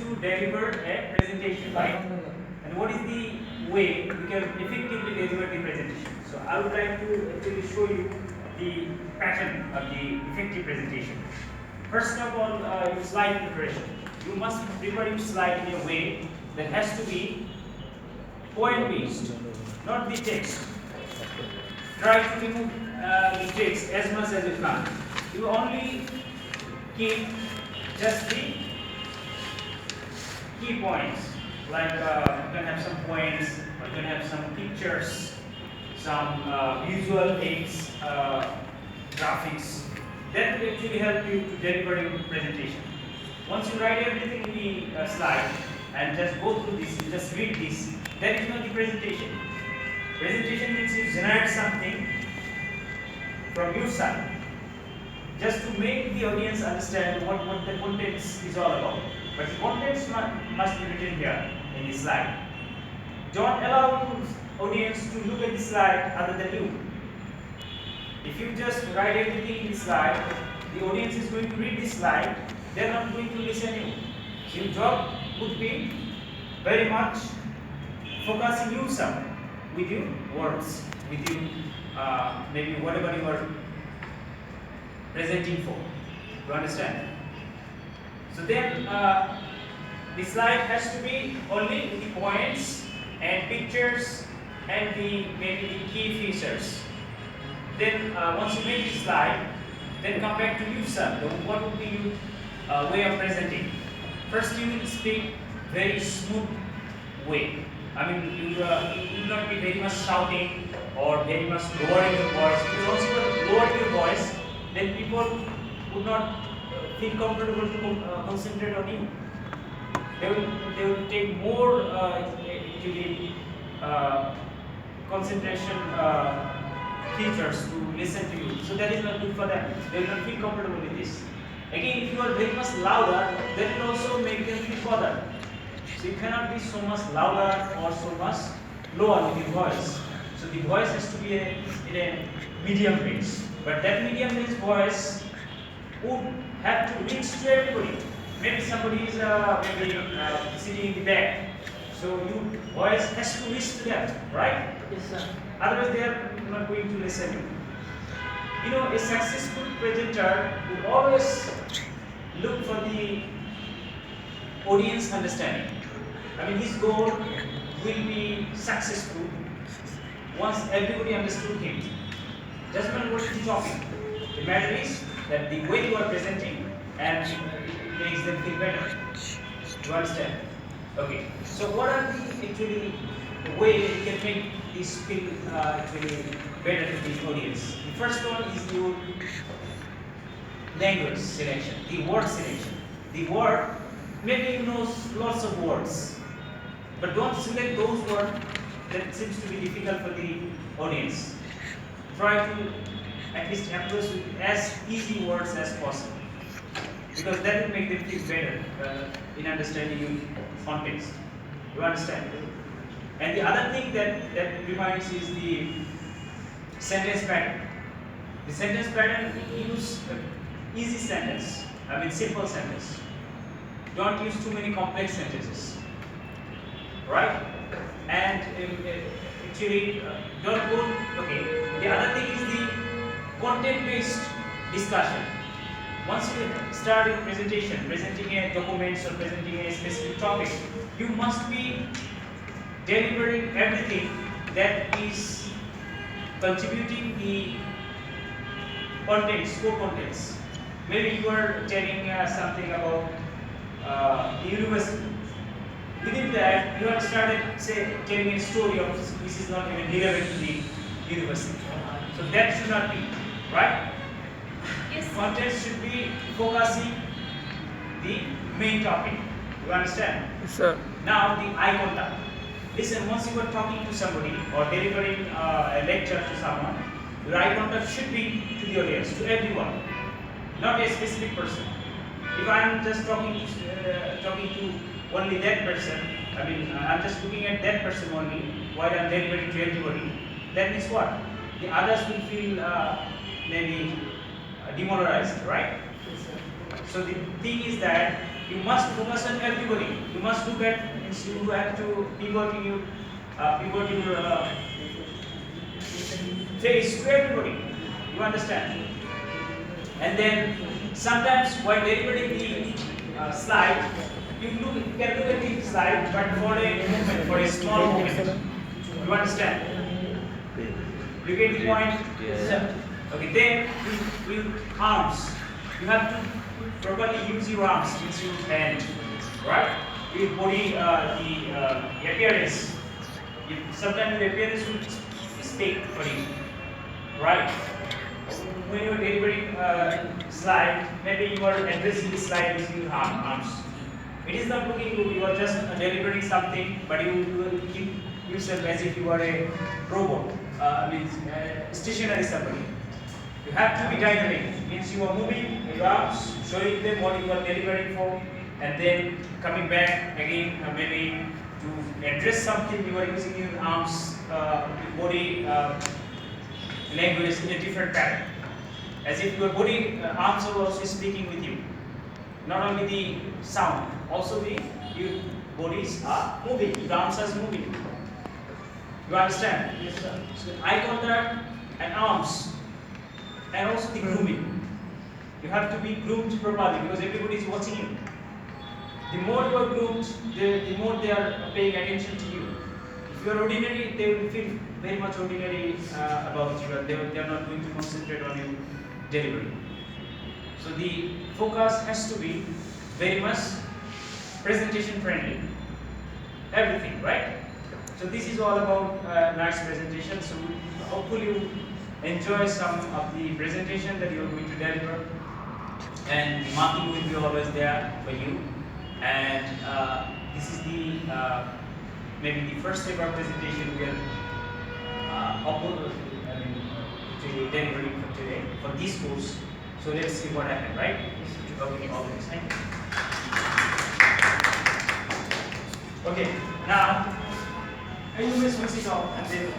to deliver a presentation, right? And what is the way we can effectively deliver the presentation? So I would like to actually show you the pattern of the effective presentation. First of all, your slide preparation. You must prepare your slide in a way that has to be point-based, not the text. Try to remove the text as much as you can. You only keep just the key points, like you can have some points, or you can have some pictures, some visual aids, graphics. That will actually help you to deliver your presentation. Once you write everything in the slide and just go through this, you just read this, that is not the presentation. Presentation means you generate something from your side, just to make the audience understand what the contents is all about. But the contents must be written here in the slide. Don't allow your audience to look at the slide other than you. If you just write everything in the slide, the audience is going to read the slide, they are not going to listen to you. So your job would be very much focusing yourself with your words, with your maybe whatever you are presenting for. You understand? So then the slide has to be only with the points and pictures and maybe the key features. Then once you make the slide, then come back to yourself. What would be your way of presenting? First, you will speak very smooth way. I mean, you will not be very much shouting or very much lowering your voice. Because once you are lowering your voice, then people would not feel comfortable to concentrate on you. They will take more actually concentration features to listen to you. So that is not good for them. They will not feel comfortable with this. Again, if you are very much louder, that will also make them feel bothered. So you cannot be so much louder or so much lower with your voice. So the voice has to be in a medium range. But that medium range voice would have to reach to everybody. Maybe somebody is sitting in the back. So your voice has to reach to them, right? Yes, sir. Otherwise they are not going to listen to you. You know, a successful presenter would always look for the audience understanding. I mean, his goal will be successful once everybody understood him. Doesn't matter what he's talking. The matter is that the way you are presenting and it makes them feel better. You understand? Okay. So what are the way you can make this feel actually better to the audience? The first one is your language selection, the word selection. The word, maybe you know lots of words, but don't select those words that seems to be difficult for the audience. Try to at least approach with as easy words as possible, because that will make them feel better in understanding your context. You understand? And the other thing that reminds is the sentence pattern. The sentence pattern, use easy sentence. I mean simple sentence. Don't use too many complex sentences, right? And actually, don't go. Okay. The other thing is the content-based discussion. Once you start your presentation, presenting a document or presenting a specific topic, you must be delivering everything that is contributing the contents, core contents. Maybe you are telling something about the university. Within that, you have started, say, telling a story of this is not even relevant to the university. So that should not be, right? Yes. Content should be focusing the main topic. You understand? Yes, sir. Now the eye contact. Listen, once you are talking to somebody or delivering a lecture to someone, your eye contact should be to the audience, to everyone, not a specific person. If I am just talking to only that person, I mean, I'm just looking at that person only while I'm delivering to everybody, that means what? The others will feel maybe demoralized, right? Yes, sir. So the thing is that You must focus on everybody. You must look at, means you have to pivot your face to everybody. You understand? And then sometimes while delivering the slide, you can look at the slide, but for a movement, for a small movement. You understand? You get the point? Yeah. Okay, then with arms, you have to properly use your arms, use your hand, right? Your body, the appearance. Sometimes the appearance will speak for you, right? When you are delivering slide, maybe you are addressing the slide using your arms. It is not looking good. You are just delivering something, but you will keep yourself as if you are a robot, means stationary somebody. You have to be dynamic. Means you are moving your arms, showing them what you are delivering for, and then coming back again, maybe to address something. You are using your arms, your body language in a different pattern, as if your body arms are also speaking with you. Not only the sound, also the your bodies are moving. Your arms are moving. You understand? Yes, sir. So eye contact and arms, and also the grooming. You have to be groomed properly because everybody is watching you. The more you are groomed, the more they are paying attention to you. If you are ordinary, they will feel very much ordinary about you, and they are not going to concentrate on your delivery. So the focus has to be very much presentation friendly. Everything, right? So this is all about nice presentation. So hopefully you enjoy some of the presentation that you are going to deliver, and the marking will be always there for you. And this is the maybe the first ever presentation we are to delivering for today for this course. So let's see what happened, right? Okay, all this. Thank you. Okay, now you may switch it off and then